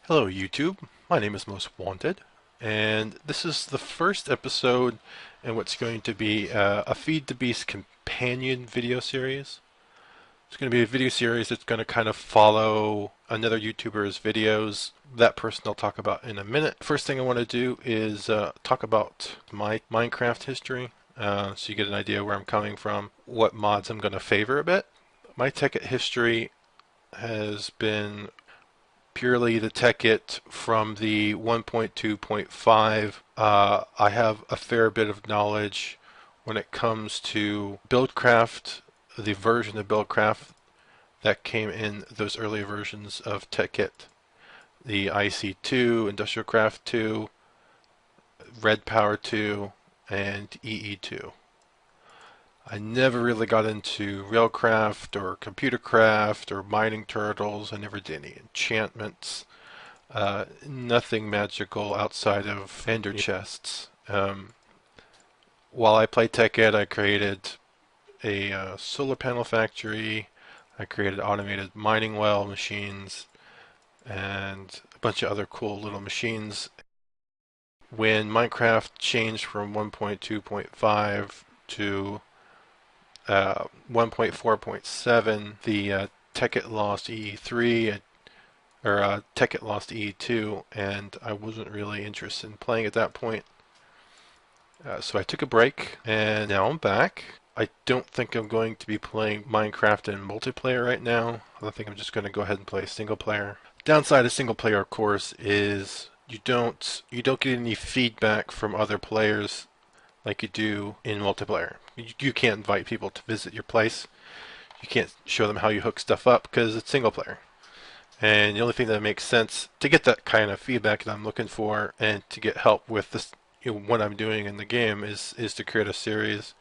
Hello YouTube, my name is Most Wanted, and this is the first episode in what's going to be a Feed the Beast companion video series. It's going to be a video series that's going to kind of follow another YouTuber's videos. That person I'll talk about in a minute. First thing I want to do is talk about my Minecraft history, so you get an idea where I'm coming from, what mods I'm going to favor a bit. My Tekkit history has been purely the Tekkit from the 1.2.5. I have a fair bit of knowledge when it comes to Buildcraft, the version of Buildcraft that came in those earlier versions of Tekkit. The IC2, Industrial Craft 2, Red Power 2, and EE2. I never really got into railcraft or computer craft or mining turtles. I never did any enchantments. Nothing magical outside of ender chests. While I played Tekkit, I created a solar panel factory. I created automated mining well machines and a bunch of other cool little machines. When Minecraft changed from 1.2.5 to 1.4.7, the Tekkit lost EE3, or Tekkit lost EE2, and I wasn't really interested in playing at that point. So I took a break, and now I'm back. I don't think I'm going to be playing Minecraft in multiplayer right now. I think I'm just going to go ahead and play single player. Downside of single player, of course, is you don't get any feedback from other players like you do in multiplayer. You can't invite people to visit your place. You can't show them how you hook stuff up because it's single player. And the only thing that makes sense to get that kind of feedback that I'm looking for and to get help with this, what I'm doing in the game is to create a series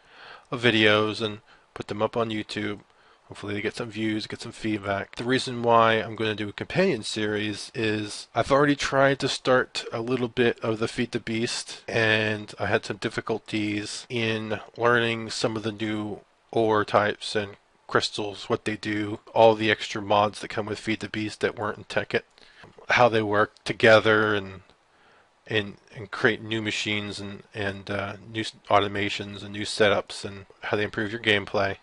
of videos and put them up on YouTube. Hopefully they get some views, get some feedback. The reason why I'm going to do a companion series is I've already tried to start a little bit of the Feed the Beast, and I had some difficulties in learning some of the new ore types and crystals, what they do, all the extra mods that come with Feed the Beast that weren't in Tekkit, how they work together and create new machines and new automations and new setups and how they improve your gameplay.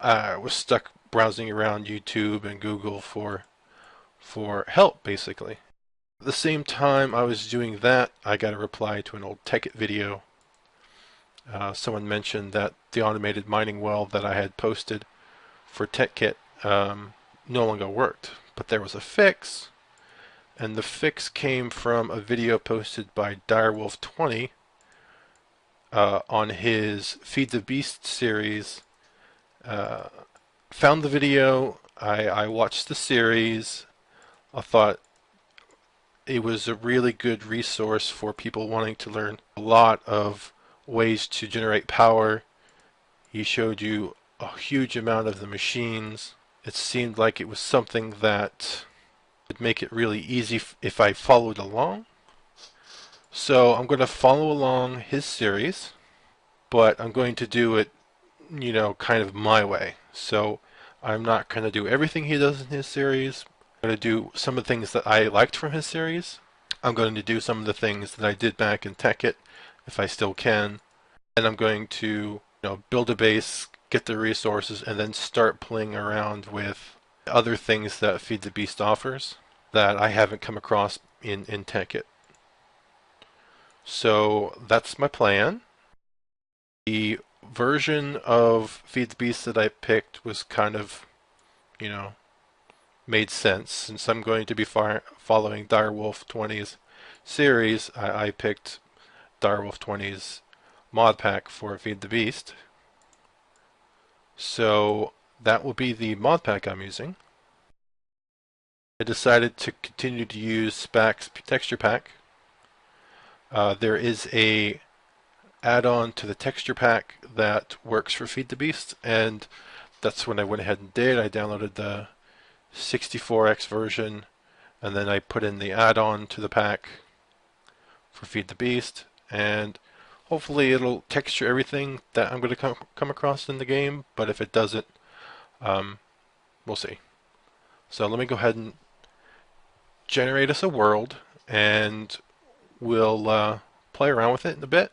I was stuck browsing around YouTube and Google for help, basically. At the same time I was doing that, I got a reply to an old Tekkit video. Someone mentioned that the automated mining well that I had posted for Tekkit no longer worked, but there was a fix, and the fix came from a video posted by Direwolf20 on his Feed the Beast series. Found the video, I watched the series. I thought it was a really good resource for people wanting to learn a lot of ways to generate power. He showed you a huge amount of the machines. It seemed like it was something that would make it really easy if I followed along. So I'm going to follow along his series, but I'm going to do it, kind of my way. So I'm not going to do everything he does in his series. I'm going to do some of the things that I liked from his series. I'm going to do some of the things that I did back in Tekkit, if I still can. And I'm going to, build a base, get the resources, and then start playing around with other things that Feed the Beast offers that I haven't come across in Tekkit. So that's my plan. The version of Feed the Beast that I picked was kind of, made sense. Since I'm going to be following Direwolf 20's series, I picked Direwolf 20's mod pack for Feed the Beast. So that will be the mod pack I'm using. I decided to continue to use Spac's texture pack. There is a add-on to the texture pack that works for Feed the Beast, and that's when I went ahead and did. I downloaded the 64x version, and then I put in the add-on to the pack for Feed the Beast, and hopefully it'll texture everything that I'm going to come across in the game, but if it doesn't, we'll see. So let me go ahead and generate us a world, and we'll play around with it in a bit.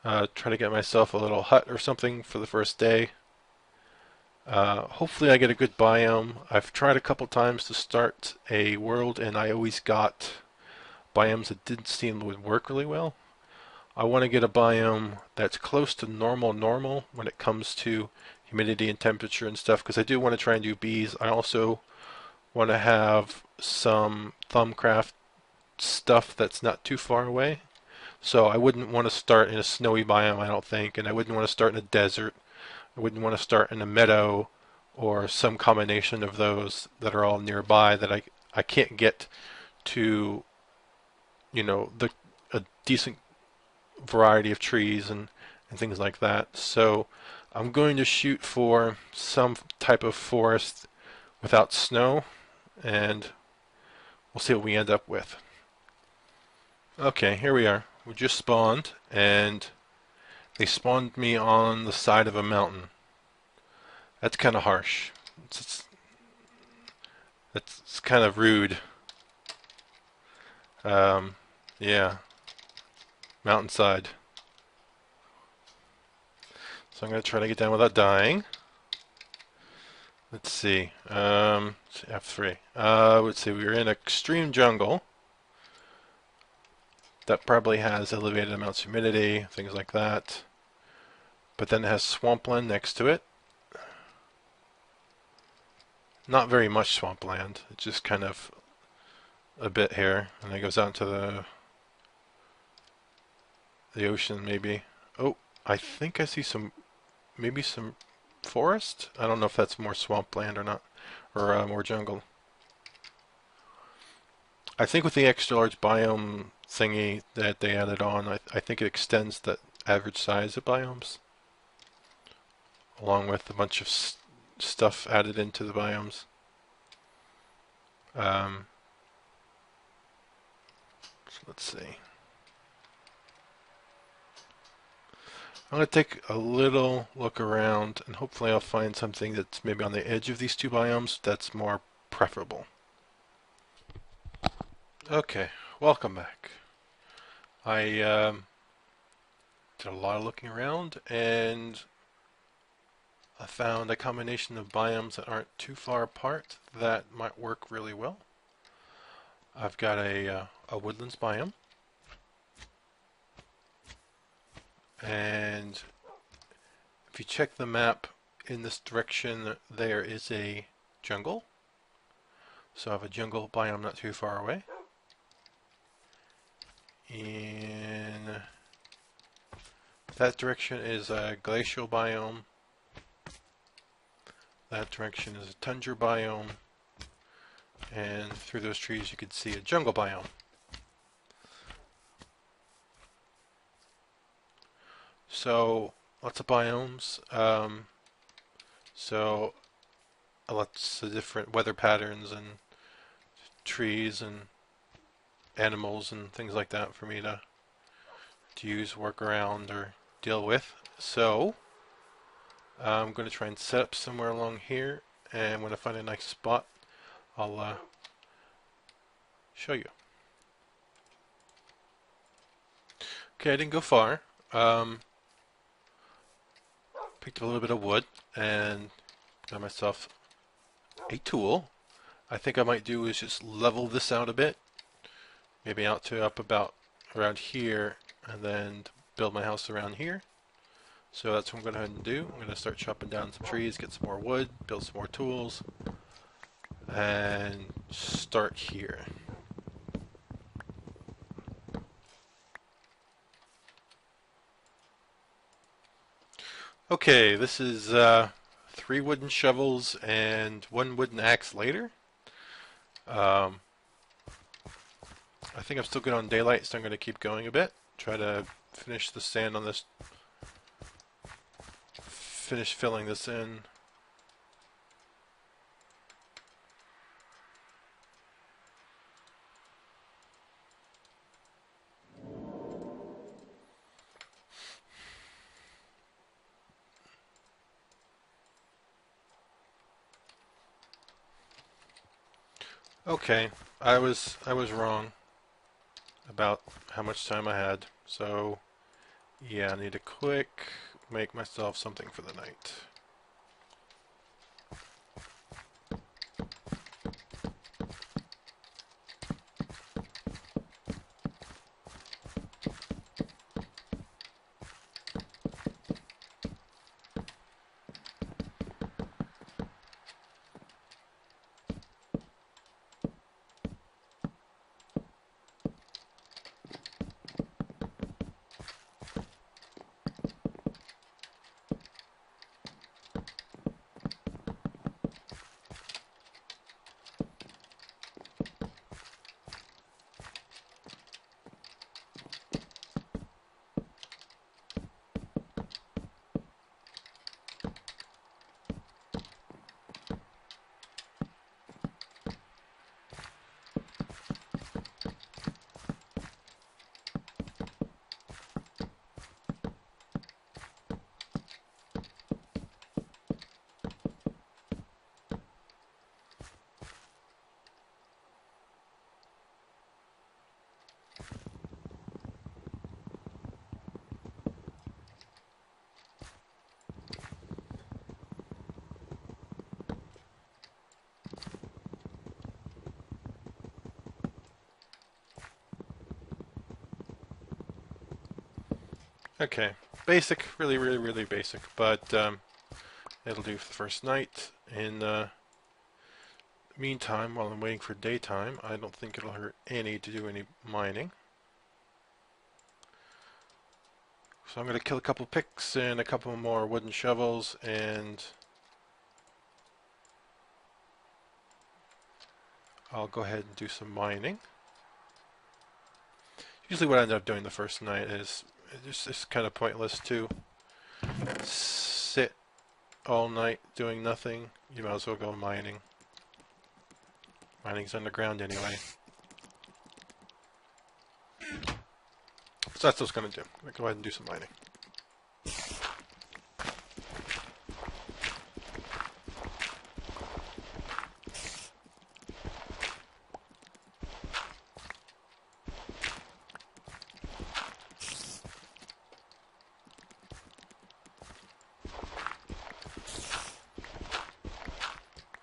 Try to get myself a little hut or something for the first day. Hopefully I get a good biome. I've tried a couple times to start a world, and I always got biomes that didn't seem to work really well. I want to get a biome that's close to normal when it comes to humidity and temperature and stuff, because I do want to try and do bees. I also want to have some Thumbcraft stuff that's not too far away. So I wouldn't want to start in a snowy biome, I don't think, and I wouldn't want to start in a desert. I wouldn't want to start in a meadow or some combination of those that are all nearby that I can't get to, a decent variety of trees and things like that. So I'm going to shoot for some type of forest without snow, and we'll see what we end up with. Okay, here we are. We just spawned, and they spawned me on the side of a mountain. That's kind of harsh. It's kind of rude. Yeah, mountainside. So I'm going to try to get down without dying. Let's see. F3. Let's see. We were in extreme jungle. That probably has elevated amounts of humidity, things like that. But then it has swampland next to it. Not very much swampland. It's just kind of a bit here, and it goes out into the ocean maybe. Oh, I think I see maybe some forest. I don't know if that's more swampland or not, or more jungle. I think with the extra large biome thingy that they added on, I think it extends the average size of biomes, along with a bunch of stuff added into the biomes. So let's see. I'm going to take a little look around, and hopefully I'll find something that's maybe on the edge of these two biomes that's more preferable. Okay, welcome back. I did a lot of looking around, and I found a combination of biomes that aren't too far apart that might work really well. I've got a woodlands biome, and if you check the map in this direction, there is a jungle. So I have a jungle biome not too far away. In that direction is a glacial biome. That direction is a tundra biome. And through those trees you can see a jungle biome. So lots of biomes. So lots of different weather patterns and trees and animals and things like that for me to use, work around, or deal with. So I'm going to try and set up somewhere along here, and when I find a nice spot, I'll show you. Okay, I didn't go far. Picked up a little bit of wood and got myself a tool. I think I might do is just level this out a bit, maybe out to up about around here, and then build my house around here. So that's what I'm going to go ahead and do. I'm going to start chopping down some trees, get some more wood, build some more tools, and start here. Okay, this is 3 wooden shovels and 1 wooden axe later. I think I'm still good on daylight, so I'm going to keep going a bit. Try to finish the sand on this. Finish filling this in. Okay, I was wrong about how much time I had. So yeah, I need to quick make myself something for the night. Okay, basic, really, really, really basic, but it'll do for the first night. In the meantime, while I'm waiting for daytime, I don't think it'll hurt any to do any mining. So I'm going to kill a couple picks and a couple more wooden shovels, and I'll go ahead and do some mining. Usually what I end up doing the first night is it's kind of pointless to sit all night doing nothing. You might as well go mining. Mining's underground anyway. So that's what I was going to do. I'm going to go ahead and do some mining.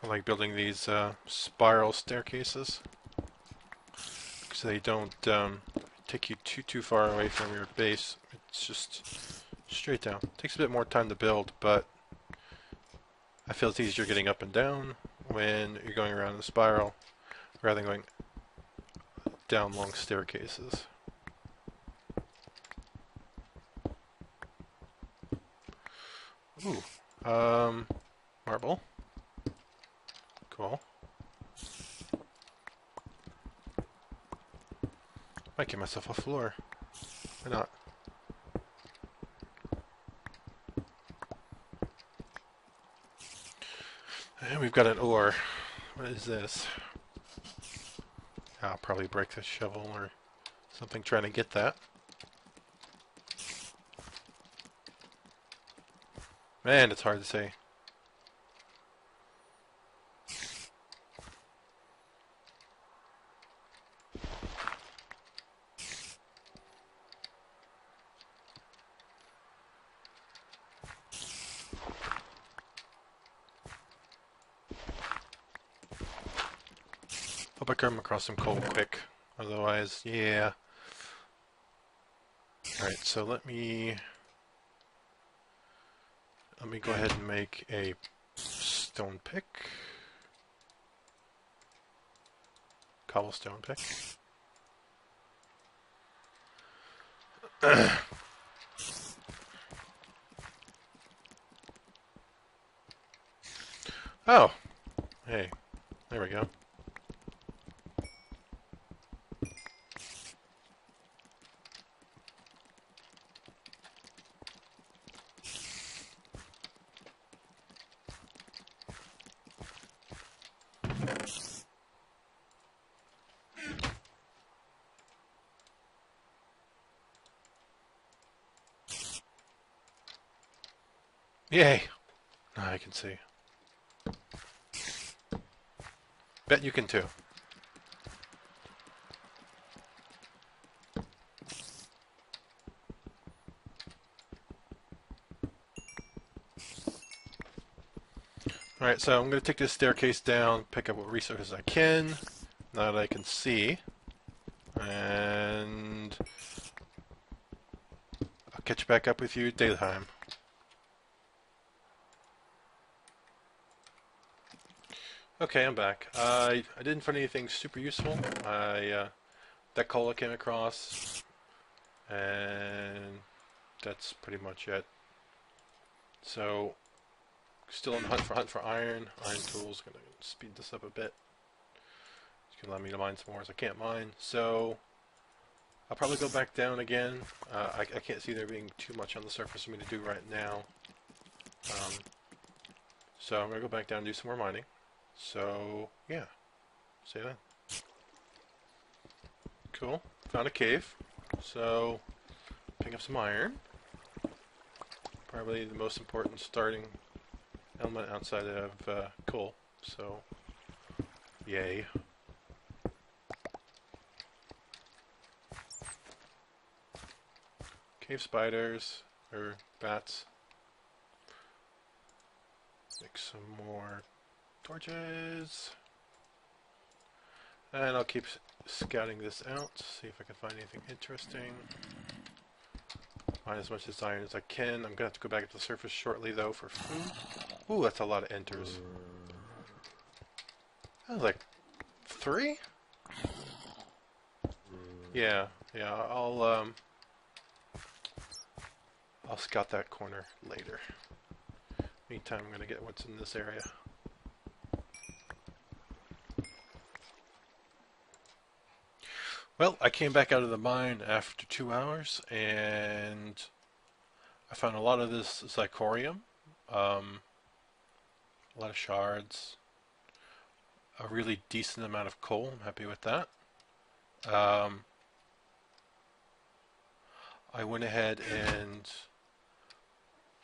I like building these spiral staircases because they don't take you too far away from your base. It's just straight down. It takes a bit more time to build, but I feel it's easier getting up and down when you're going around in a spiral rather than going down long staircases. Ooh, marble. Cool. Might give myself a floor. Why not? And we've got an ore. What is this? I'll probably break the shovel or something trying to get that. Man, it's hard to say. Hope I come across some coal quick. Otherwise, yeah. Alright, so let me go ahead and make a stone pick. Cobblestone pick. Oh! Hey, there we go. Yay! Now I can see. Bet you can too. Alright, so I'm going to take this staircase down, pick up what resources I can, now that I can see, and I'll catch back up with you daytime. Okay, I'm back. I didn't find anything super useful. That cola came across, and that's pretty much it. So, still on the hunt for iron. Iron tools. Gonna speed this up a bit. It's gonna allow me to mine some more as I can't mine. So, I'll probably go back down again. I can't see there being too much on the surface for me to do right now. So I'm gonna go back down and do some more mining. So yeah, see you then. Cool. Found a cave. So pick up some iron. Probably the most important starting element outside of coal. So yay. Cave spiders or bats. Make some more torches. And I'll keep scouting this out, see if I can find anything interesting. Mine as much as iron as I can. I'm gonna have to go back to the surface shortly though for food. Ooh, that's a lot of enters. That was like 3? Yeah, I'll scout that corner later. Meantime, I'm gonna get what's in this area. Well, I came back out of the mine after 2 hours, and I found a lot of this zirconium, a lot of shards, a really decent amount of coal. I'm happy with that. I went ahead and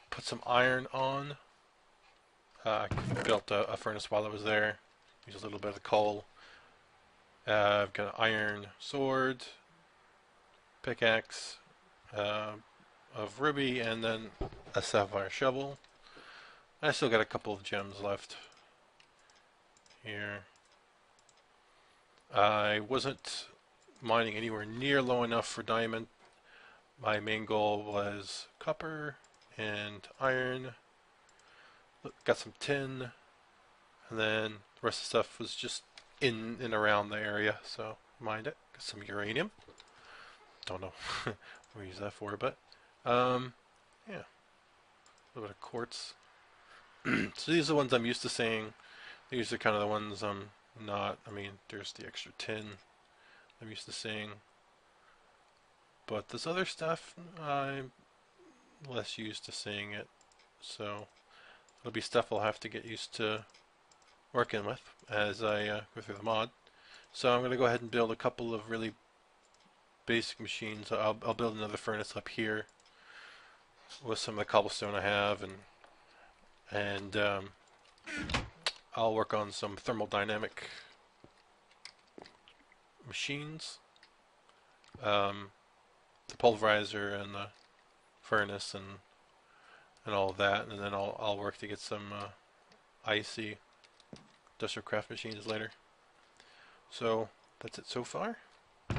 put some iron on. I built a furnace while I was there. Used a little bit of coal. I've got an iron sword, pickaxe of ruby, and then a sapphire shovel. I still got a couple of gems left here. I wasn't mining anywhere near low enough for diamond. My main goal was copper and iron. Got some tin, and then the rest of the stuff was just in and around the area, so mined it. Got some uranium. Don't know what we use that for, but yeah, a little bit of quartz. So these are the ones I'm used to seeing. These are kind of the ones I'm not. I mean, there's the extra tin I'm used to seeing, but this other stuff I'm less used to seeing it. So it'll be stuff I'll have to get used to working with as I go through the mod. So I'm going to go ahead and build a couple of really basic machines. I'll build another furnace up here with some of the cobblestone I have, and I'll work on some thermodynamic machines, the pulverizer and the furnace and all of that, and then I'll work to get some icy industrial craft machines later. So that's it so far. Go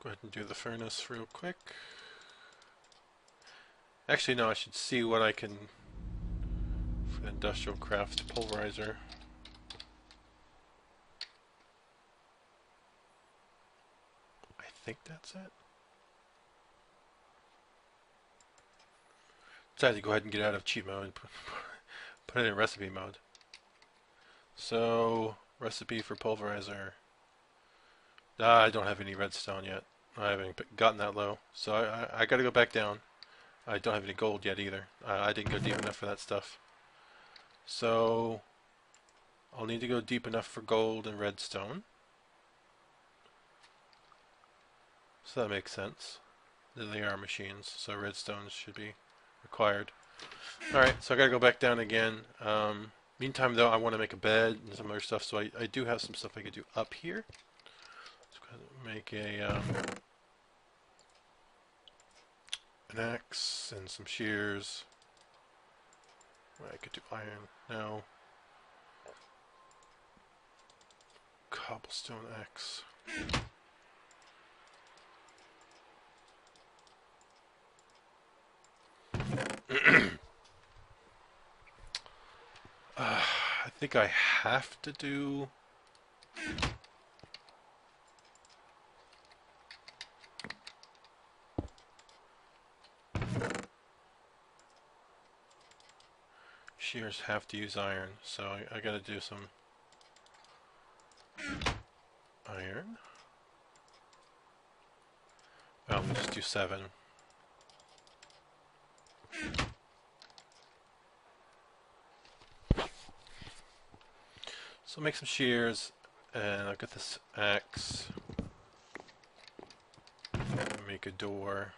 ahead and do the furnace real quick. Actually, no, I should see what I can for the industrial craft pulverizer. I think that's it. Decided to go ahead and get out of cheat mode and put it in recipe mode. So, recipe for pulverizer. I don't have any redstone yet. I haven't gotten that low. So I gotta go back down. I don't have any gold yet either. I didn't go deep enough for that stuff. So, I'll need to go deep enough for gold and redstone. So that makes sense. They are machines, so redstone should be required. Alright, so I gotta go back down again. Meantime though, I want to make a bed and some other stuff, so I do have some stuff I could do up here. Let's go ahead and make an axe and some shears. I could do iron. No. Cobblestone X. I think I have to do... Shears have to use iron, so I gotta do some iron. Oh, we'll just do 7. So make some shears, and I'll get this axe. Make a door.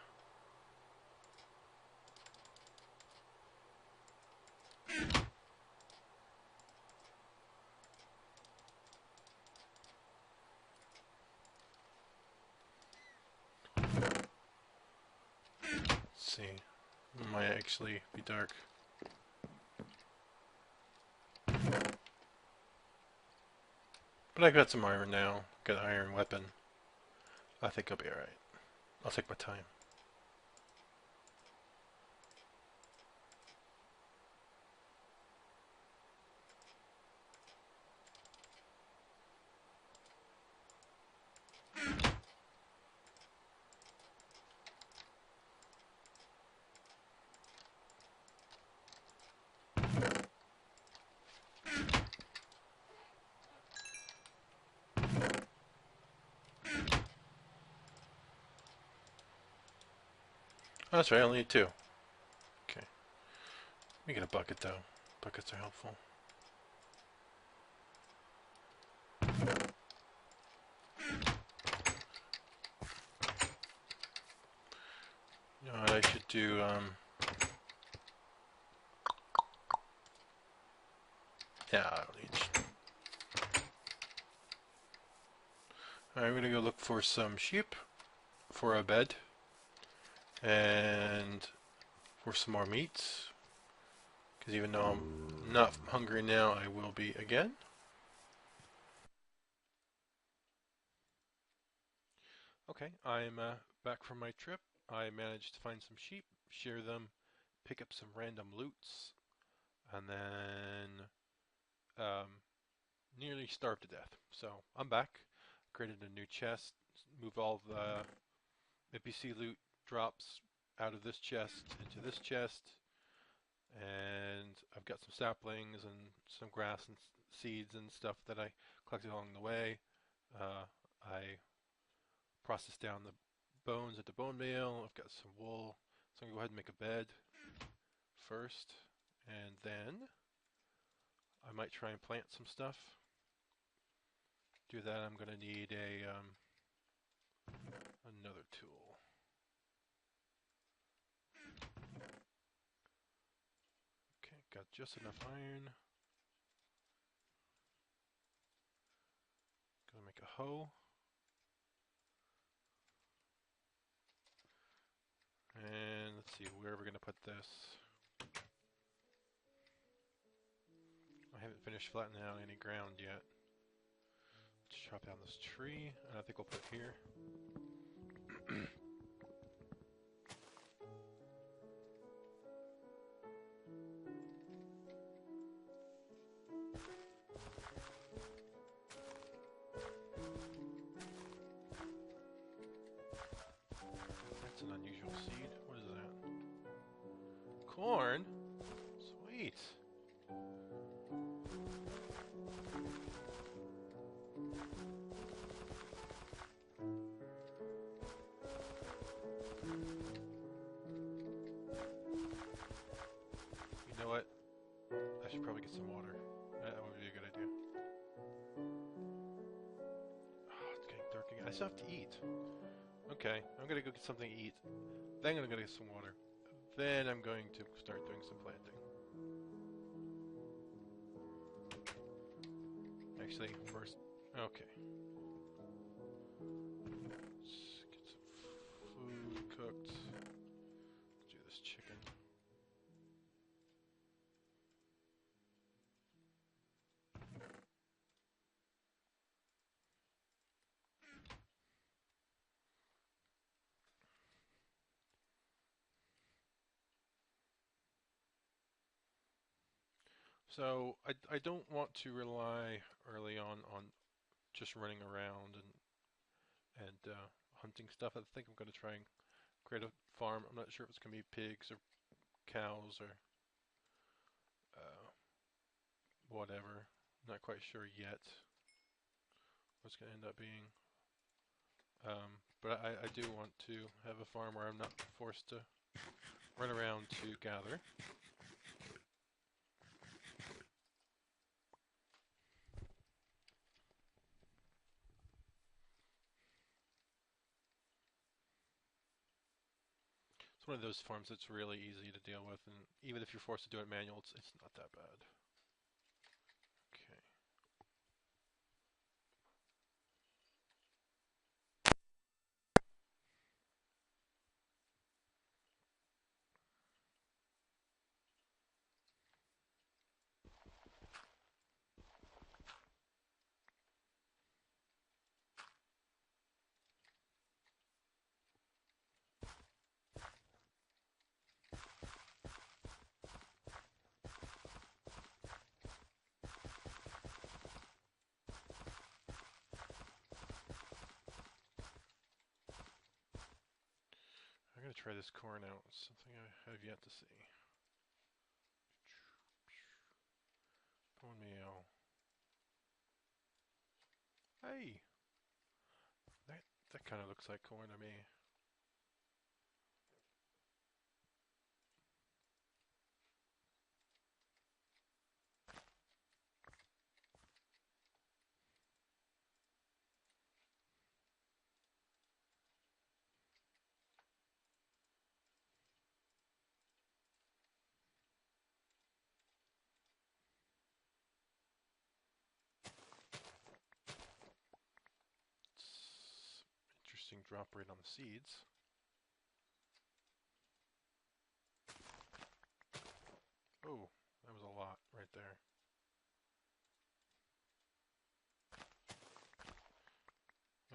Let's see. It might actually be dark. But I've got some iron now. Got an iron weapon. I think I'll be alright. I'll take my time. Oh, that's right, I only need 2. Okay. Let me get a bucket though. Buckets are helpful. You know what I should do? Yeah, I don't need. Alright, I'm gonna go look for some sheep for a bed and for some more meat. Because even though I'm not hungry now, I will be again. Okay, I'm back from my trip. I managed to find some sheep, shear them, pick up some random loots, and then nearly starved to death. So I'm back, created a new chest, moved all the NPC loot drops out of this chest into this chest, and I've got some saplings and some grass and seeds and stuff that I collected along the way. I processed down the bones at the bone meal. I've got some wool, so I'm gonna go ahead and make a bed first, and then I might try and plant some stuff. Do that, I'm gonna need a another tool. Okay, got just enough iron. Gonna make a hoe. And let's see, where are we gonna put this? I haven't finished flattening out any ground yet. Let's chop down this tree, and I think we'll put it here. That's an unusual seed. What is that? Corn? Sweet. You know what? I should probably get some water. That would be a good idea. Oh, it's getting dark again. I still have to eat. Okay, I'm gonna go get something to eat. Then I'm gonna get some water. Then I'm going to start doing some planting. Actually, first, okay. Let's get some food cooked. Let's do this chicken. So I don't want to rely early on just running around and hunting stuff. I think I'm going to try and create a farm. I'm not sure if it's going to be pigs or cows or uh, whatever. Not quite sure yet what's going to end up being. But I do want to have a farm where I'm not forced to run around to gather. It's one of those farms that's really easy to deal with, and even if you're forced to do it manual, it's not that bad. Okay. I'm going to try this corn out. It's something I have yet to see. Bone meal. Hey! That kind of looks like corn to me. It's interesting drop rate on the seeds. Oh, that was a lot right there.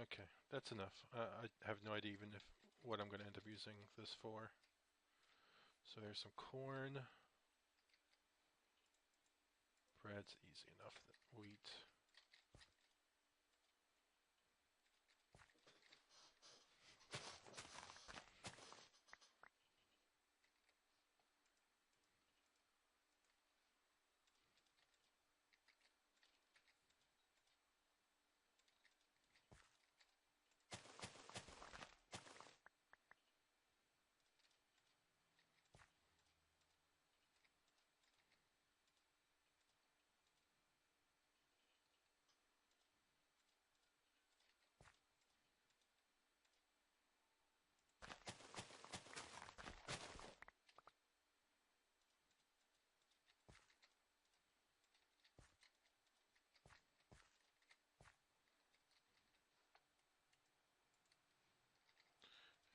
Okay, that's enough. I have no idea even if what I'm going to end up using this for. So there's some corn. Bread's easy enough. Wheat.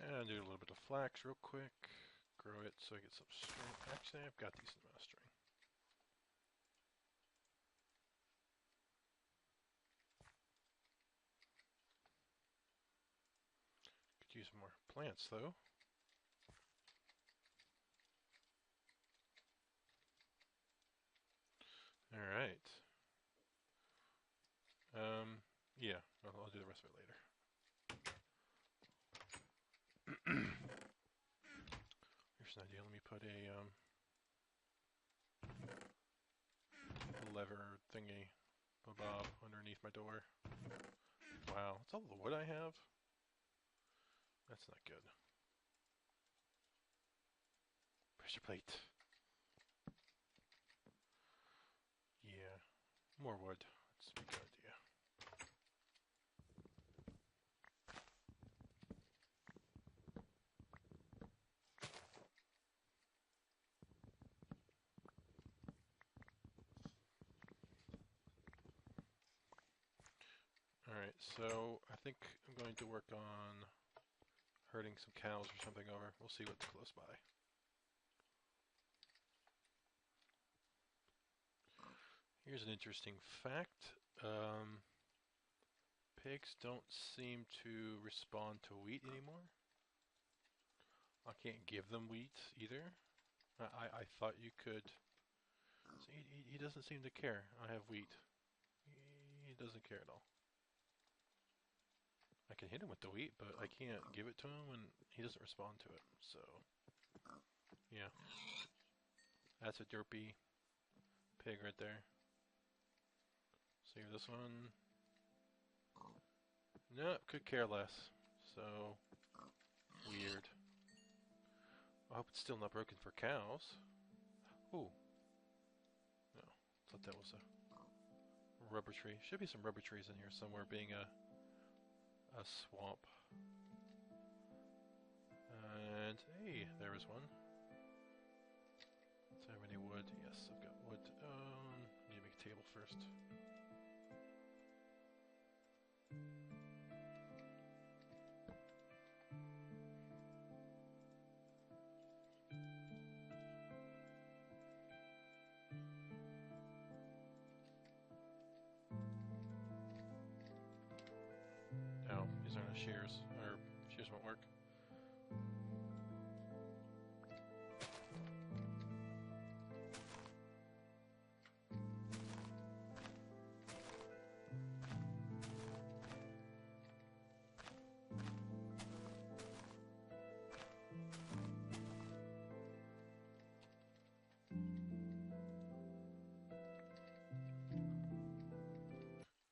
And do a little bit of flax real quick. Grow it so I get some string. Actually, I've got decent amount of string. Could use more plants though. All right. Yeah, I'll do the rest of it later. Here's an idea. Let me put a lever thingy bob underneath my door. Wow, that's all the wood I have? That's not good. Pressure plate. Yeah, more wood. That's a good idea. Alright, so I think I'm going to work on herding some cows or something over. We'll see what's close by. Here's an interesting fact. Pigs don't seem to respond to wheat anymore. I can't give them wheat either. I thought you could So he doesn't seem to care. I have wheat. He doesn't care at all. I can hit him with the wheat, but I can't give it to him and he doesn't respond to it. So, yeah. That's a derpy pig right there. See this one? Nope, could care less. So, weird. I hope it's still not broken for cows. Ooh. No, thought that was a rubber tree. Should be some rubber trees in here somewhere, being a swamp. And hey, there was one. Do I have any wood? Yes, I've got wood. Need to make a table first. Oh, these aren't shears, or shears won't work.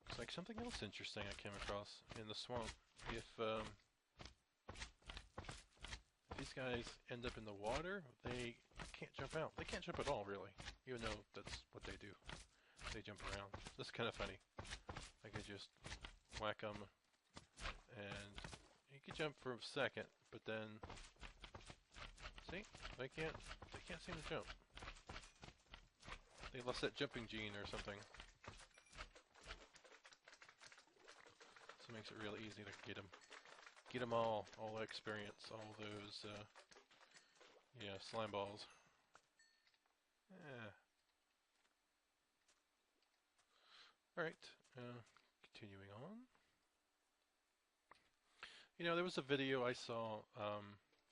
It's like something else interesting I came across in the swamp. If these guys end up in the water, they can't jump out. They can't jump at all, really, even though that's what they do. They jump around. That's kind of funny. I could just whack them, and you could jump for a second, but then see, they can't seem to jump. They lost that jumping gene or something. So it makes it really easy to get them all the experience, all those, yeah, slime balls. Yeah. Alright, continuing on. You know, there was a video I saw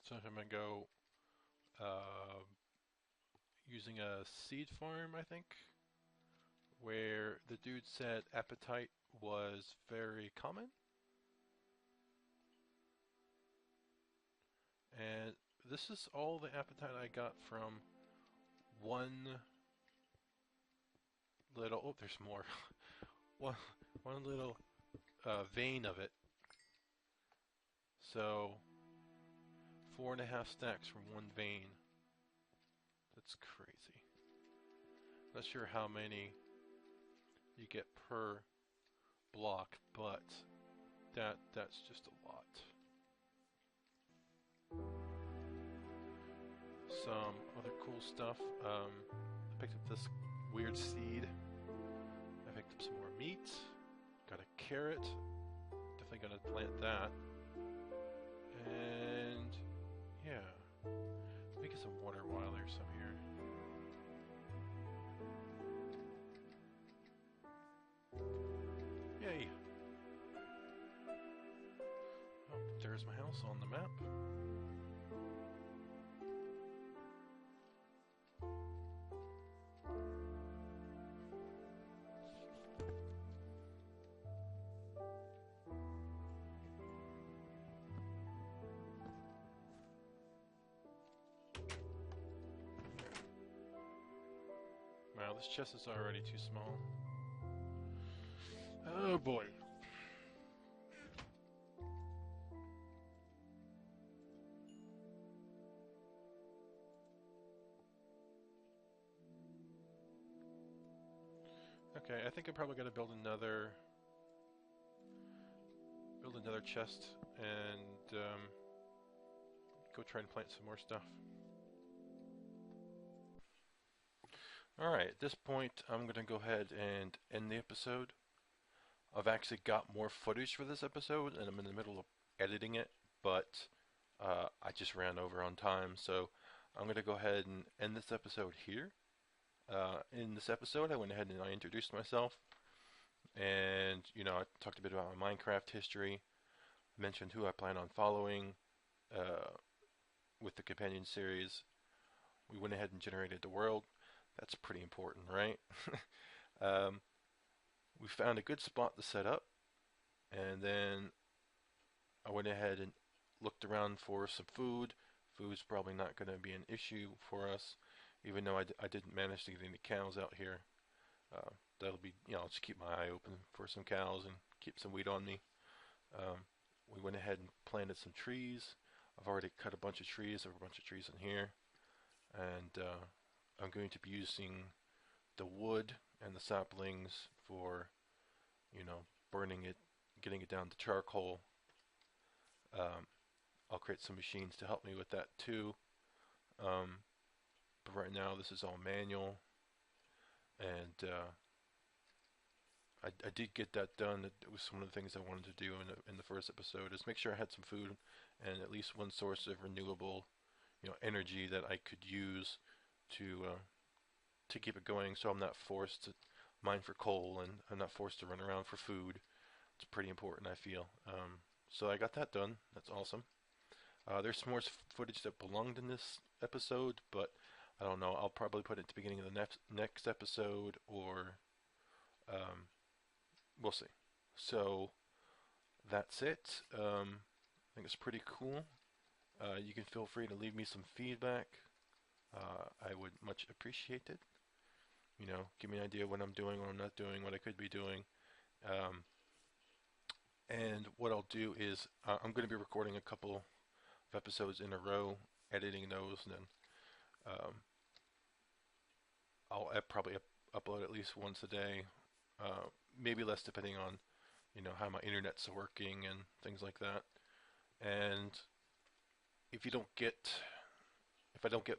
some time ago using a seed farm, I think, where the dude said appetite was very common. And this is all the appetite I got from one little, oh, there's more. one little vein of it. So 4.5 stacks from one vein. That's crazy. Not sure how many you get per block, but that's just a lot. Some other cool stuff. I picked up this weird seed. I picked up some more meat. Got a carrot. Definitely gonna plant that. And yeah, let me get some water while there's some here. Yay! Oh, there's my house on the map. Wow, this chest is already too small. Oh boy. Okay, I think I'm probably gonna build another chest and go try and plant some more stuff. Alright, at this point I'm going to go ahead and end the episode. I've actually got more footage for this episode and I'm in the middle of editing it, but I just ran over on time, so I'm going to go ahead and end this episode here. In this episode I went ahead and I introduced myself, and I talked a bit about my Minecraft history, mentioned who I plan on following with the companion series. We went ahead and generated the world. That's pretty important, right? um, we found a good spot to set up, and then I went ahead and looked around for some food. Food's probably not going to be an issue for us, even though I didn't manage to get any cows out here. That'll be, I'll just keep my eye open for some cows and keep some wheat on me. Um, we went ahead and planted some trees. I've already cut a bunch of trees. There were a bunch of trees in here, and I'm going to be using the wood and the saplings for, burning it, getting it down to charcoal. Um, I'll create some machines to help me with that too. Um, but right now, this is all manual, and I did get that done. It was one of the things I wanted to do in the first episode, is make sure I had some food and at least one source of renewable, energy that I could use to keep it going, so I'm not forced to mine for coal and I'm not forced to run around for food. It's pretty important, I feel. So I got that done. That's awesome. There's some more footage that belonged in this episode, but I don't know. I'll probably put it at the beginning of the next episode, or um, we'll see. So that's it. I think it's pretty cool. You can feel free to leave me some feedback. I would much appreciate it. Give me an idea what I'm doing, what I'm not doing, what I could be doing. Um, and what I'll do is I'm going to be recording a couple of episodes in a row, editing those, and then I'll probably upload at least once a day, maybe less depending on how my internet's working and things like that. And if you don't get, if I don't get,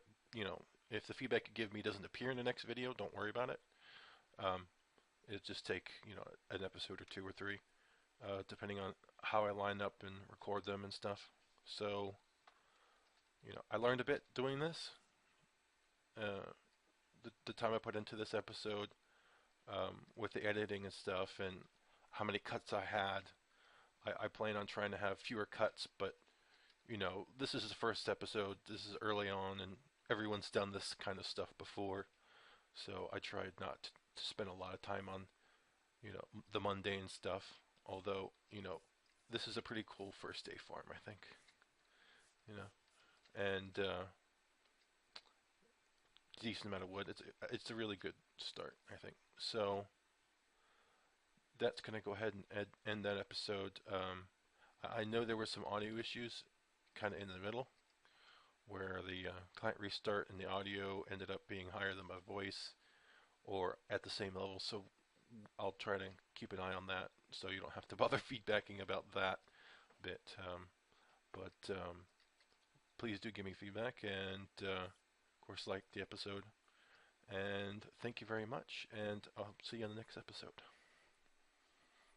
if the feedback you give me doesn't appear in the next video, don't worry about it. Um, it'll just take an episode or two or three, depending on how I line up and record them and stuff. So I learned a bit doing this. Uh, the time I put into this episode, with the editing and stuff, and how many cuts I had. I plan on trying to have fewer cuts, but this is the first episode. This is early on, and everyone's done this kind of stuff before. So I tried not to spend a lot of time on, the mundane stuff. Although, this is a pretty cool first day farm, I think. You know, and decent amount of wood. It's a really good start, I think. So that's gonna go ahead and end that episode. I know there were some audio issues, kind of in the middle, where the client restart and the audio ended up being higher than my voice, or at the same level. So I'll try to keep an eye on that, so you don't have to bother feedbacking about that bit. But please do give me feedback, and of course, like the episode. And thank you very much, and I'll see you on the next episode.